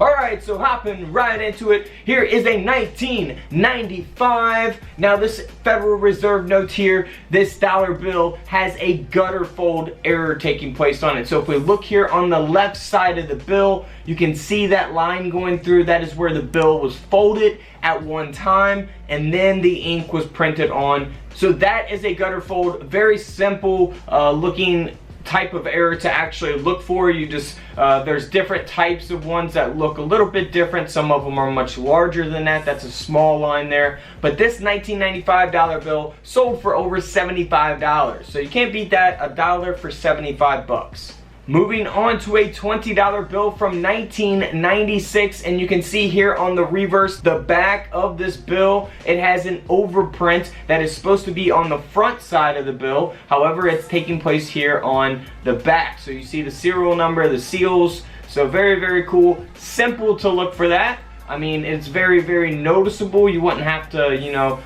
Alright, so hopping right into it, here is a 1995. Now this Federal Reserve note here, this dollar bill has a gutter fold error taking place on it. So if we look here on the left side of the bill, you can see that line going through. That is where the bill was folded at one time and then the ink was printed on. So that is a gutter fold, very simple looking type of error to actually look for. You just there's different types of ones that look a little bit different. Some of them are much larger than that. That's a small line there. But this 1995 dollar bill sold for over $75. So you can't beat that, a dollar for 75 bucks. Moving on to a $20 bill from 1996, and you can see here on the reverse, the back of this bill, it has an overprint that is supposed to be on the front side of the bill. However, it's taking place here on the back. So you see the serial number, the seals. So very, very cool. Simple to look for that. I mean, it's very, very noticeable. You wouldn't have to,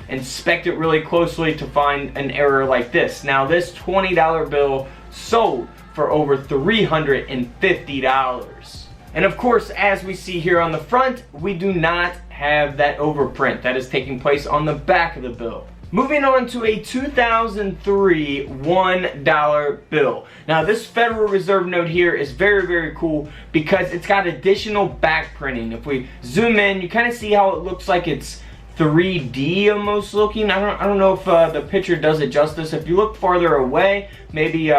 inspect it really closely to find an error like this. Now, this $20 bill sold for over $350. And of course, as we see here on the front, we do not have that overprint that is taking place on the back of the bill. Moving on to a 2003 $1 bill. Now this Federal Reserve note here is very, very cool because it's got additional back printing. If we zoom in, you kind of see how it looks like it's 3D almost looking. I don't know if the picture does it justice. If you look farther away, maybe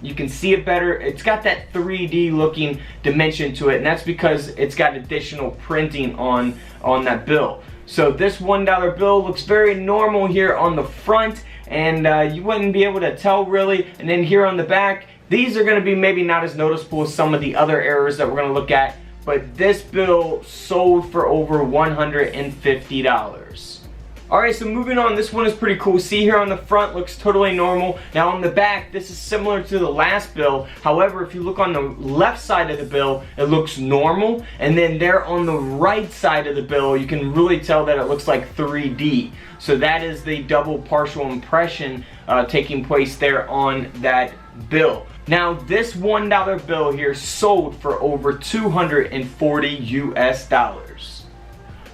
you can see it better. It's got that 3D looking dimension to it, and that's because it's got additional printing on that bill. So this $1 bill looks very normal here on the front, and you wouldn't be able to tell really. And then here on the back, these are going to be maybe not as noticeable as some of the other errors that we're going to look at. But this bill sold for over $150. Alright, so moving on, this one is pretty cool. See here on the front, looks totally normal. Now on the back, this is similar to the last bill. However, if you look on the left side of the bill, it looks normal. And then there on the right side of the bill, you can really tell that it looks like 3D. So that is the double partial impression taking place there on that bill. Now this $1 bill here sold for over $240 US.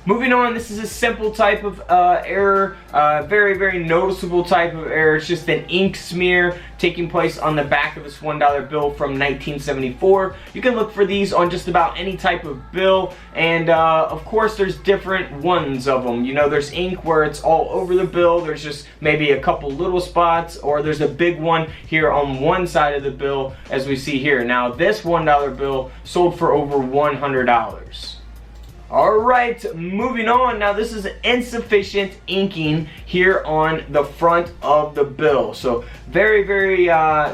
Moving on, this is a simple type of error, very, very noticeable type of error. It's just an ink smear taking place on the back of this $1 bill from 1974. You can look for these on just about any type of bill, and of course there's different ones of them. There's ink where it's all over the bill, there's just maybe a couple little spots, or there's a big one here on one side of the bill as we see here. Now this $1 bill sold for over $100. Alright, moving on. Now this is insufficient inking here on the front of the bill. So very, very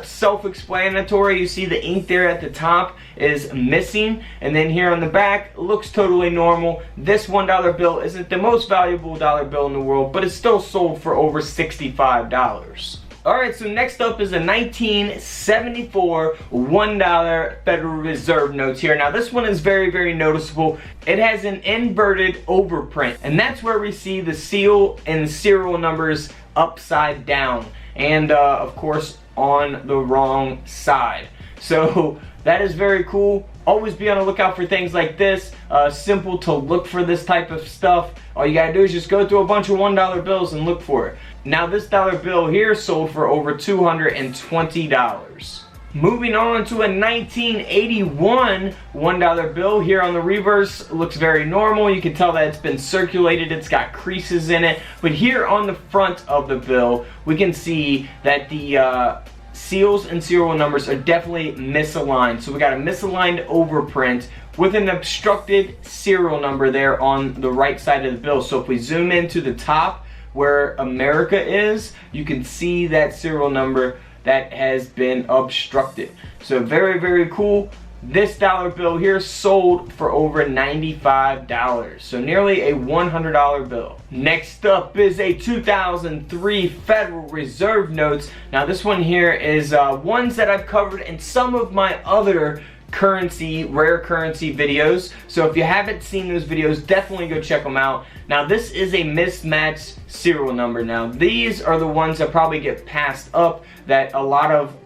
self-explanatory. You see the ink there at the top is missing. And then here on the back, looks totally normal. This $1 bill isn't the most valuable dollar bill in the world, but it's still sold for over $65. Alright, so next up is a 1974 $1 Federal Reserve notes here. Now this one is very, very noticeable. It has an inverted overprint, and that's where we see the seal and serial numbers upside down, and of course on the wrong side. So that is very cool. Always be on the lookout for things like this. Simple to look for this type of stuff. All you gotta do is just go through a bunch of $1 bills and look for it. Now this dollar bill here sold for over $220. Moving on to a 1981 $1 bill. Here on the reverse, looks very normal. You can tell that it's been circulated. It's got creases in it. But here on the front of the bill, we can see that the seals and serial numbers are definitely misaligned. So we got a misaligned overprint with an obstructed serial number there on the right side of the bill. So if we zoom into the top where America is, you can see that serial number that has been obstructed. So very, very cool. This dollar bill here sold for over $95, so nearly a $100 bill. Next up is a 2003 Federal Reserve notes. Now this one here is ones that I've covered in some of my other rare currency videos. So if you haven't seen those videos, definitely go check them out. Now this is a mismatched serial number. Now these are the ones that probably get passed up, that a lot of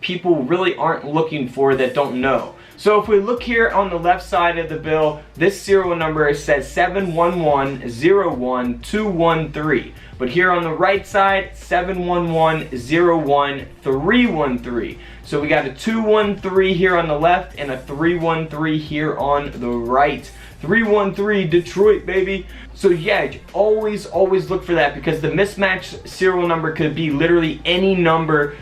people really aren't looking for, that don't know. So if we look here on the left side of the bill, this serial number says 711-01-213. But here on the right side, 711-01-313. So we got a 213 here on the left and a 313 here on the right. 313 Detroit, baby. So yeah, always look for that, because the mismatched serial number could be literally any number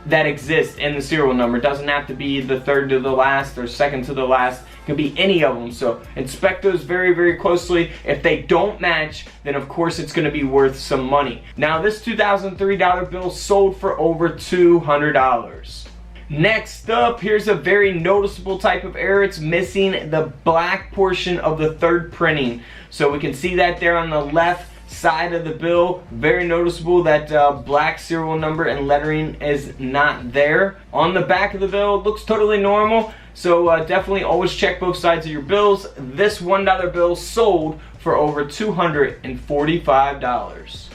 that exists in the serial number. It doesn't have to be the third to the last or second to the last. It can be any of them. So inspect those very closely. If they don't match, then of course it's going to be worth some money. Now this 2003 dollar bill sold for over $200. Next up, here's a very noticeable type of error. It's missing the black portion of the third printing. So we can see that there on the left side of the bill. Very noticeable that black serial number and lettering is not there. On the back of the bill, it looks totally normal. So definitely always check both sides of your bills. This $1 bill sold for over $245.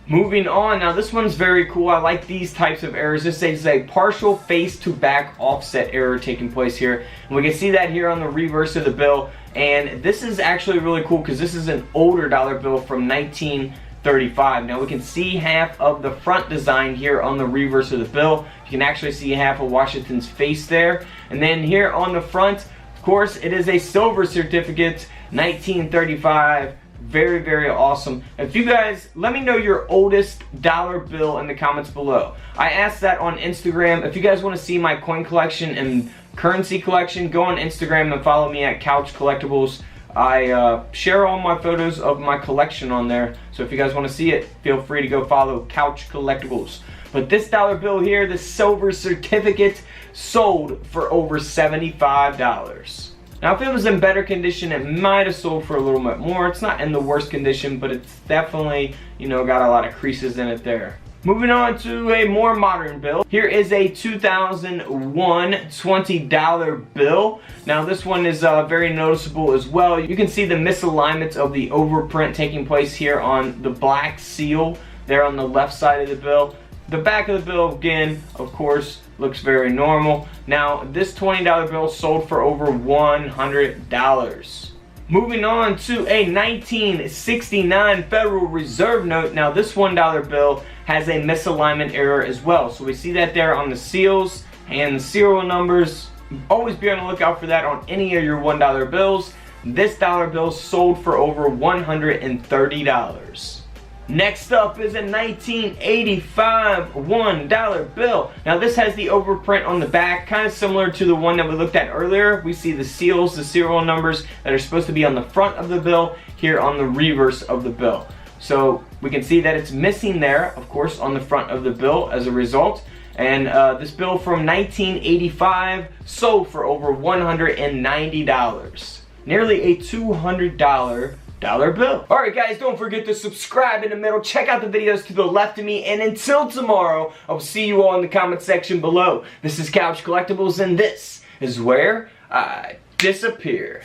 Moving on, now this one's very cool. I like these types of errors. This is a partial face to back offset error taking place here. And we can see that here on the reverse of the bill. And this is actually really cool because this is an older dollar bill from 1935. Now we can see half of the front design here on the reverse of the bill. You can actually see half of Washington's face there. And then here on the front, of course, it is a silver certificate, 1935. Very awesome. If you guys, let me know your oldest dollar bill in the comments below. I asked that on Instagram. If you guys want to see my coin collection and currency collection, go on Instagram and follow me at Couch Collectibles. I share all my photos of my collection on there. So if you guys want to see it, feel free to go follow Couch Collectibles. But this dollar bill here, the silver certificate, sold for over $75. Now if it was in better condition, it might have sold for a little bit more. It's not in the worst condition, but it's definitely, you know, got a lot of creases in it there. Moving on to a more modern bill. Here is a 2001 $20 bill. Now this one is very noticeable as well. You can see the misalignments of the overprint taking place here on the black seal there on the left side of the bill. The back of the bill, again, of course, looks very normal. Now, this $20 bill sold for over $100. Moving on to a 1969 Federal Reserve note. Now, this $1 bill has a misalignment error as well. So we see that there on the seals and the serial numbers. Always be on the lookout for that on any of your $1 bills. This dollar bill sold for over $130. Next up is a 1985 $1 bill. Now this has the overprint on the back, kind of similar to the one that we looked at earlier. We see the seals, the serial numbers that are supposed to be on the front of the bill here on the reverse of the bill. So we can see that it's missing there, of course, on the front of the bill as a result. And this bill from 1985 sold for over $190. Nearly a $200 dollar bill. Alright guys, don't forget to subscribe in the middle. Check out the videos to the left of me. And until tomorrow, I'll see you all in the comment section below. This is Couch Collectibles, and this is where I disappear.